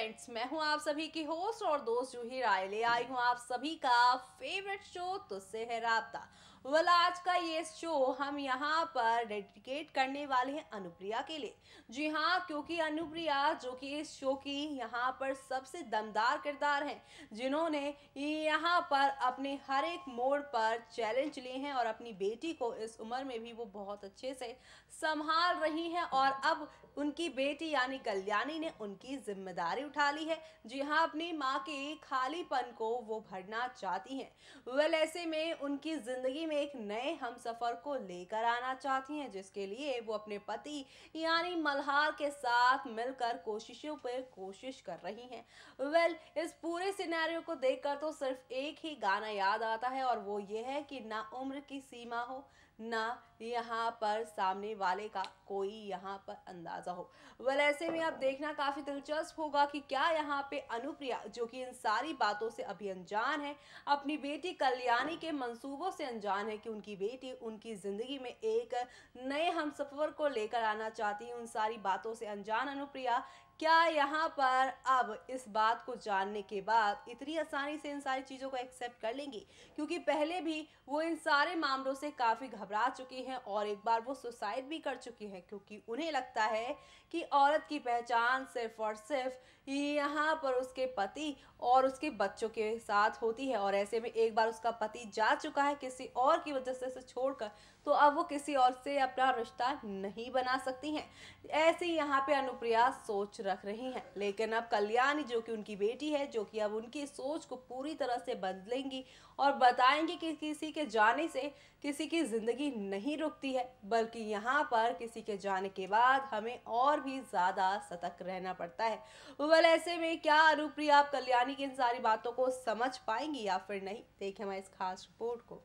Friends, मैं हूं आप सभी की होस्ट और दोस्त जूही राय। ले आई हूं आप सभी का फेवरेट शो तुझसे है राब्ता। आज का ये शो हम यहाँ पर डेडिकेट करने वाले हैं अनुप्रिया के लिए। जी हाँ, क्योंकि अनुप्रिया जो कि इस शो की यहाँ पर सबसे दमदार किरदार हैं, जिन्होंने यहाँ पर अपने हर एक मोड़ पर चैलेंज लिए हैं और अपनी बेटी को इस उम्र में भी वो बहुत अच्छे से संभाल रही हैं। और अब उनकी बेटी यानी कल्याणी ने उनकी जिम्मेदारी उठा ली है। जी हाँ, अपनी माँ के खालीपन को वो भरना चाहती हैं। ऐसे में उनकी जिंदगी में एक नए हम सफर को लेकर आना चाहती हैं, जिसके लिए वो अपने पति यानी मल्हार के साथ मिलकर कोशिशों पर कोशिश कर रही हैं। इस पूरे सिनेरियो को देखकर तो सिर्फ एक ही गाना याद आता है, और वो ये है कि ना उम्र की सीमा हो, ना यहाँ पर सामने वाले का कोई यहाँ पर अंदाजा हो। ऐसे में अब देखना काफी दिलचस्प होगा कि क्या यहाँ पे अनुप्रिया, जो कि इन सारी बातों से अभी अनजान है, अपनी बेटी कल्याणी के मंसूबों से अनजान है कि उनकी बेटी उनकी जिंदगी में एक नए हमसफर को लेकर आना चाहती है, उन सारी बातों से अनजान अनुप्रिया क्या यहाँ पर अब इस बात को जानने के बाद इतनी आसानी से इन सारी चीज़ों को एक्सेप्ट कर लेंगी? क्योंकि पहले भी वो इन सारे मामलों से काफ़ी घबरा चुकी हैं और एक बार वो सुसाइड भी कर चुकी हैं, क्योंकि उन्हें लगता है कि औरत की पहचान सिर्फ और सिर्फ यहाँ पर उसके पति और उसके बच्चों के साथ होती है। और ऐसे में एक बार उसका पति जा चुका है किसी और की वजह से छोड़कर, तो अब वो किसी और से अपना रिश्ता नहीं बना सकती हैं। ऐसे ही यहाँ पे अनुप्रिया सोच रख रही हैं, लेकिन अब कल्याणी जो कि उनकी बेटी है, जो कि अब उनकी सोच को पूरी तरह से बदलेंगी और बताएंगी कि किसी के जाने से किसी की जिंदगी नहीं रुकती है, बल्कि यहाँ पर किसी के जाने के बाद हमें और भी ज्यादा सतर्क रहना पड़ता है। ऐसे में क्या अनुप्रिया आप कल्याणी की इन सारी बातों को समझ पाएंगी या फिर नहीं? देखें हमारी इस खास रिपोर्ट को।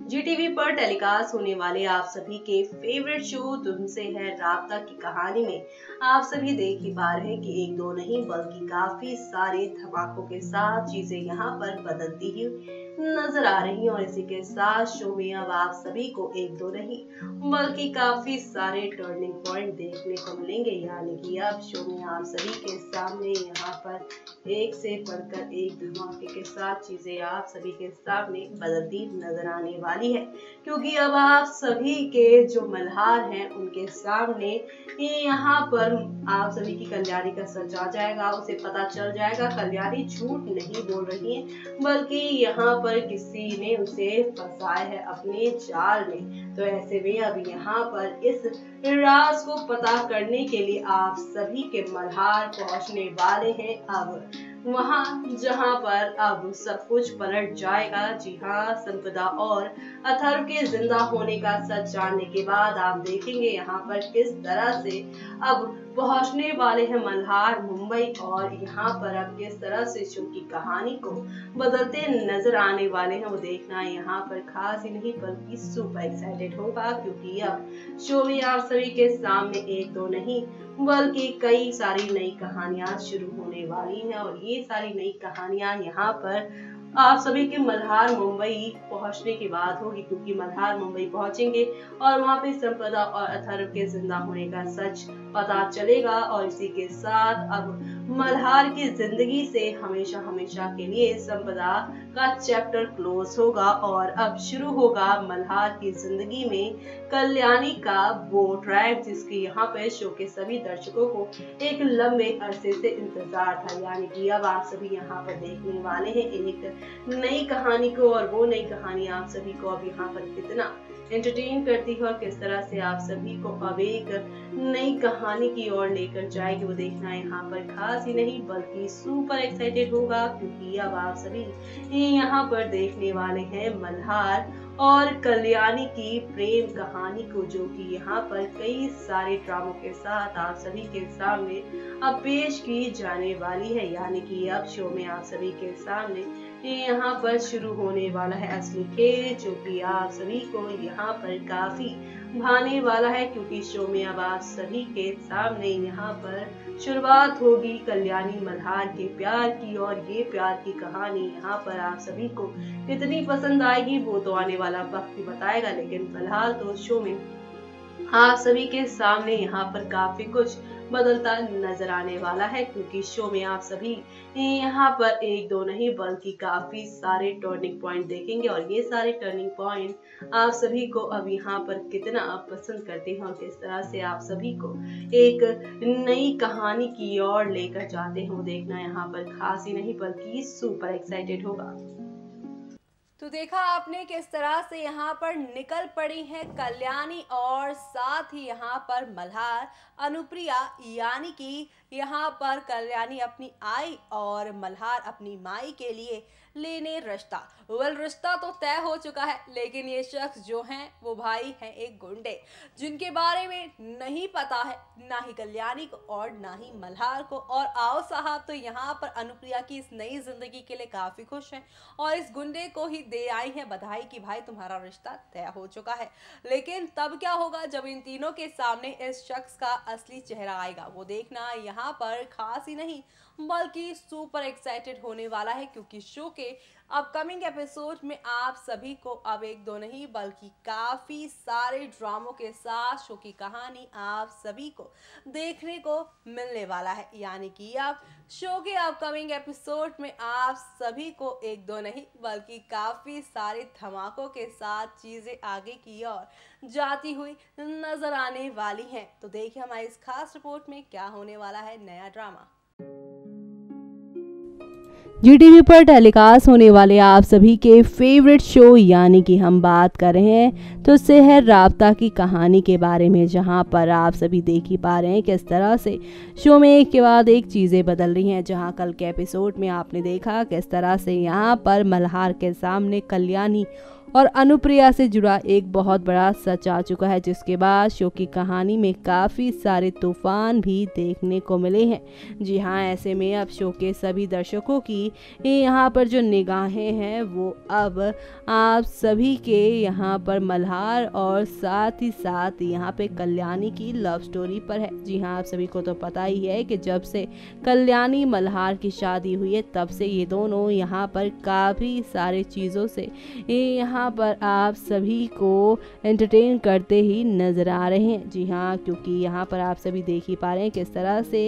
जीटीवी पर टेलीकास्ट होने वाले आप सभी के फेवरेट शो तुमसे है राब्ता की कहानी में आप सभी देख ही पा रहे हैं कि एक दो नहीं बल्कि काफी सारे धमाकों के साथ चीजें यहाँ पर बदलती ही नजर आ रही हैं। और इसी के साथ शो में अब आप सभी को एक दो नहीं बल्कि काफी सारे टर्निंग पॉइंट देखने को मिलेंगे, यानी कि अब शो में आप सभी के सामने यहाँ पर एक से बढ़कर एक धमाके के साथ चीजें आप सभी के सामने बदलती नजर आने वाली है। क्योंकि अब आप सभी के जो मल्हार हैं उनके सामने यहाँ पर आप सभी की कल्याणी का सच आ जाएगा, उसे पता चल जाएगा कल्याणी झूठ नहीं बोल रही है, बल्कि यहाँ पर किसी ने उसे फंसाया है अपने जाल में। तो ऐसे में अब यहाँ पर इस राज को पता करने के लिए आप सभी के मल्हार पहुंचने वाले हैं अब वहां जहां पर अब सब कुछ पलट जाएगा। जी हाँ, संपदा और अथर्व के जिंदा होने का सच जानने के बाद आप देखेंगे यहाँ पर किस तरह से अब पहुंचने वाले हैं मल्हार मुंबई, और यहाँ पर अब किस तरह से शो की कहानी को बदलते नजर आने वाले हैं, वो देखना यहाँ पर खास ही नहीं बल्कि सुपर एक्साइटेड होगा। क्योंकि अब शो में आप सभी के सामने एक दो नहीं बल्कि कई सारी नई कहानियां शुरू होने वाली हैं, और ये सारी नई कहानियां यहाँ पर आप सभी के मल्हार मुंबई पहुंचने के बाद होगी। क्योंकि मल्हार मुंबई पहुंचेंगे और वहां पे संपदा और अथर्व के जिंदा होने का सच पता चलेगा, और इसी के साथ अब मल्हार की जिंदगी से हमेशा हमेशा के लिए संपदा का चैप्टर क्लोज होगा, और अब शुरू होगा मल्हार की जिंदगी में कल्याणी का वो ट्रैक, जिसकी यहाँ पे शो के सभी दर्शकों को एक लंबे अरसे से इंतजार था। यानी कि अब आप सभी यहाँ पर देखने वाले हैं एक नई कहानी को, और वो नई कहानी आप सभी को अब यहाँ पर कितना एंटरटेन करती है और किस तरह से आप सभी को अब एक नई कहानी की ओर लेकर जाएगी, वो देखना यहाँ पर खास ही नहीं बल्कि सुपर एक्साइटेड होगा। क्योंकि अब आप सभी यहाँ पर देखने वाले हैं मल्हार और कल्याणी की प्रेम कहानी को, जो कि यहाँ पर कई सारे ड्रामों के साथ आप सभी के सामने अब पेश की जाने वाली है। यानी कि अब शो में आप सभी के सामने यहाँ पर शुरू होने वाला है असली खेल, जो कि आप सभी को यहाँ पर काफी भाने वाला है। क्योंकि शो में अब आप सभी के सामने यहाँ पर शुरुआत होगी कल्याणी मल्हार के प्यार की, और ये प्यार की कहानी यहाँ पर आप सभी को कितनी पसंद आएगी वो तो आने वाला वक्त ही बताएगा। लेकिन फिलहाल तो शो में आप सभी के सामने यहाँ पर काफी कुछ बदलता नजर आने वाला है, क्योंकि शो में आप सभी यहाँ पर एक दो नहीं बल्कि काफी सारे टर्निंग पॉइंट देखेंगे, और ये सारे टर्निंग पॉइंट आप सभी को अब यहाँ पर कितना पसंद करते हैं और किस तरह से आप सभी को एक नई कहानी की ओर लेकर जाते हैं, वो देखना यहाँ पर खास ही नहीं बल्कि सुपर एक्साइटेड होगा। तो देखा आपने किस तरह से यहाँ पर निकल पड़ी हैं कल्याणी और साथ ही यहाँ पर मल्हार अनुप्रिया, यानी कि यहाँ पर कल्याणी अपनी आई और मल्हार अपनी माई के लिए लेने रिश्ता। रिश्ता तो तय हो चुका है, लेकिन ये शख्स जो हैं वो भाई हैं एक गुंडे, जिनके बारे में नहीं पता है ना ही कल्याणी को और ना ही मल्हार को। और आओ साहब, तो यहाँ पर अनुप्रिया की इस नई जिंदगी के लिए काफी खुश हैं और इस गुंडे को ही दे आई है बधाई कि भाई तुम्हारा रिश्ता तय हो चुका है। लेकिन तब क्या होगा जब इन तीनों के सामने इस शख्स का असली चेहरा आएगा, वो देखना यहाँ पर खास ही नहीं बल्कि सुपर एक्साइटेड होने वाला है, क्योंकि शो के अपकमिंग एपिसोड में आप सभी को अब एक दो नहीं बल्कि काफी सारे ड्रामों के साथ शो की कहानी आप सभी को देखने को मिलने वाला है। यानी कि अब शो के अपकमिंग एपिसोड में आप सभी को एक दो नहीं बल्कि काफी सारे धमाकों के साथ चीजें आगे की ओर जाती हुई नजर आने वाली हैं। तो देखिए हमारी इस खास रिपोर्ट में क्या होने वाला है नया ड्रामा। जीटीवी पर टेलीकास्ट होने वाले आप सभी के फेवरेट शो यानी कि हम बात कर रहे हैं तुझसे है राब्ता की कहानी के बारे में, जहां पर आप सभी देख ही पा रहे हैं किस तरह से शो में एक के बाद एक चीज़ें बदल रही हैं। जहां कल के एपिसोड में आपने देखा किस तरह से यहां पर मल्हार के सामने कल्याणी और अनुप्रिया से जुड़ा एक बहुत बड़ा सच आ चुका है, जिसके बाद शो की कहानी में काफ़ी सारे तूफान भी देखने को मिले हैं। जी हाँ, ऐसे में अब शो के सभी दर्शकों की यहाँ पर जो निगाहें हैं वो अब आप सभी के यहाँ पर मल्हार और साथ ही साथ यहाँ पे कल्याणी की लव स्टोरी पर है। जी हाँ, आप सभी को तो पता ही है कि जब से कल्याणी मल्हार की शादी हुई है तब से ये दोनों यहाँ पर काफ़ी सारे चीज़ों से यहाँ पर आप सभी को एंटरटेन करते ही नजर आ रहे हैं। जी हाँ, क्योंकि यहाँ पर आप सभी देख ही पा रहे हैं किस तरह से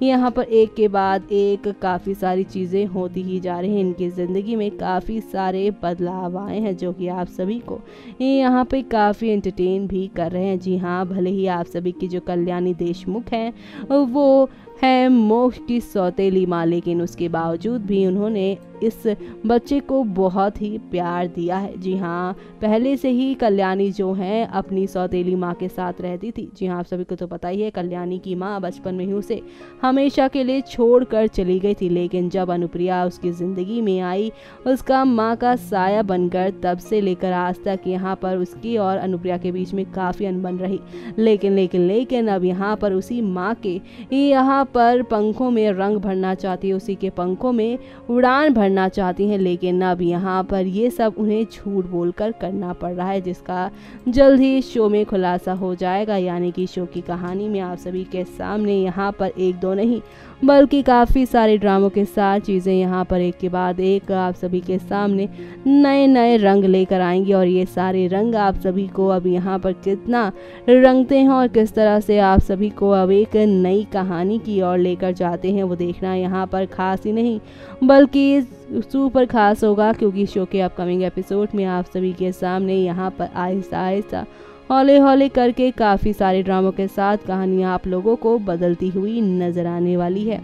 यहाँ पर एक के बाद एक काफ़ी सारी चीज़ें होती ही जा रही हैं। इनकी ज़िंदगी में काफ़ी सारे बदलाव आए हैं जो कि आप सभी को यहाँ पे काफ़ी एंटरटेन भी कर रहे हैं। जी हाँ, भले ही आप सभी की जो कल्याणी देशमुख हैं वो है मोक्ष की सौतेली माँ, लेकिन उसके बावजूद भी उन्होंने इस बच्चे को बहुत ही प्यार दिया है। जी हाँ, पहले से ही कल्याणी जो है अपनी सौतेली माँ के साथ रहती थी। जी हाँ, आप सभी को तो पता ही है कल्याणी की माँ बचपन में ही उसे हमेशा के लिए छोड़कर चली गई थी, लेकिन जब अनुप्रिया उसकी ज़िंदगी में आई उसका माँ का साया बनकर, तब से लेकर आज तक यहाँ पर उसकी और अनुप्रिया के बीच में काफ़ी अनबन रही। लेकिन अब यहाँ पर उसी माँ के यहाँ पर पंखों में रंग भरना चाहती है, उसी के पंखों में उड़ान भरना चाहती हैं, लेकिन अब यहाँ पर ये सब उन्हें झूठ बोलकर करना पड़ रहा है, जिसका जल्द ही शो में खुलासा हो जाएगा। यानी कि शो की कहानी में आप सभी के सामने यहाँ पर एक दो नहीं बल्कि काफ़ी सारे ड्रामों के साथ चीज़ें यहाँ पर एक के बाद एक आप सभी के सामने नए नए रंग लेकर आएंगी, और ये सारे रंग आप सभी को अब यहाँ पर कितना रंगते हैं और किस तरह से आप सभी को अब एक नई कहानी की ओर लेकर जाते हैं, वो देखना यहाँ पर खास ही नहीं बल्कि सुपर खास होगा। क्योंकि शो के अपकमिंग एपिसोड में आप सभी के सामने यहाँ पर आहिस्ता आहिस्ता हौले हौले करके काफ़ी सारे ड्रामों के साथ कहानियाँ आप लोगों को बदलती हुई नजर आने वाली है।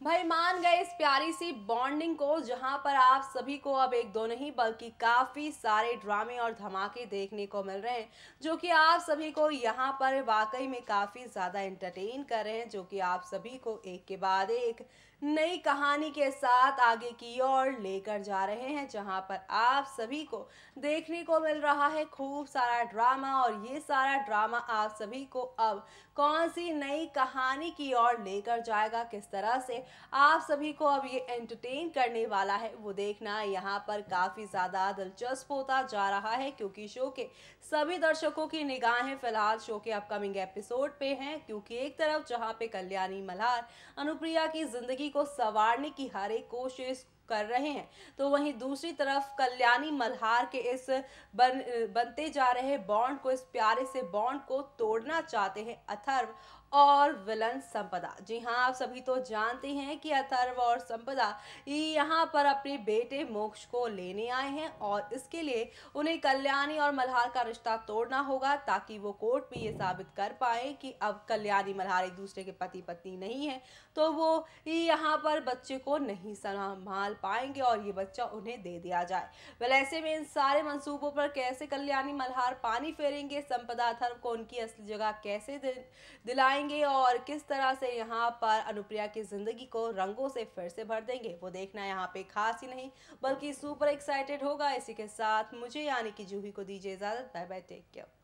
भाई मान गए इस प्यारी सी बॉन्डिंग को, जहां पर आप सभी को अब एक दो नहीं बल्कि काफी सारे ड्रामे और धमाके देखने को मिल रहे हैं, जो कि आप सभी को यहां पर वाकई में काफी ज्यादा एंटरटेन कर रहे हैं, जो कि आप सभी को एक के बाद एक नई कहानी के साथ आगे की ओर लेकर जा रहे हैं, जहां पर आप सभी को देखने को मिल रहा है खूब सारा ड्रामा। और ये सारा ड्रामा आप सभी को अब कौन सी नई कहानी की ओर लेकर जाएगा, किस तरह से आप सभी को अब ये एंटरटेन करने वाला है, वो देखना यहाँ पर काफी ज्यादा दिलचस्प होता जा रहा है। क्योंकि शो के सभी दर्शकों की निगाहें फिलहाल शो के अपकमिंग एपिसोड पे हैं, क्योंकि एक तरफ जहाँ पे कल्याणी मल्हार अनुप्रिया की जिंदगी को संवारने की हर एक कोशिश कर रहे हैं। तो वहीं दूसरी तरफ कल्याणी मल्हार के इस बनते जा रहे बॉन्ड को, इस प्यारे से बॉन्ड को तोड़ना चाहते हैं अथर्व और विलन संपदा। जी हाँ, आप सभी तो जानते हैं कि अथर्व और संपदा यहाँ पर अपने बेटे मोक्ष को लेने आए हैं और इसके लिए उन्हें कल्याणी और मल्हार का रिश्ता तोड़ना होगा ताकि वो कोर्ट में ये साबित कर पाए कि अब कल्याणी मल्हार एक दूसरे के पति पत्नी नहीं है, तो वो यहाँ पर बच्चे को नहीं संभाल पाएंगे और ये बच्चा उन्हें दे दिया जाए। वेल, ऐसे में इन सारे मंसूबों पर कैसे कल्याणी मल्हार पानी फेरेंगे, संपदा अथर्व को उनकी असली जगह कैसे दिलाएंगे और किस तरह से यहाँ पर अनुप्रिया की जिंदगी को रंगों से फिर से भर देंगे, वो देखना यहाँ पे खास ही नहीं बल्कि सुपर एक्साइटेड होगा। इसी के साथ मुझे यानी कि जूही को दीजिए इजाजत। Bye bye, take care.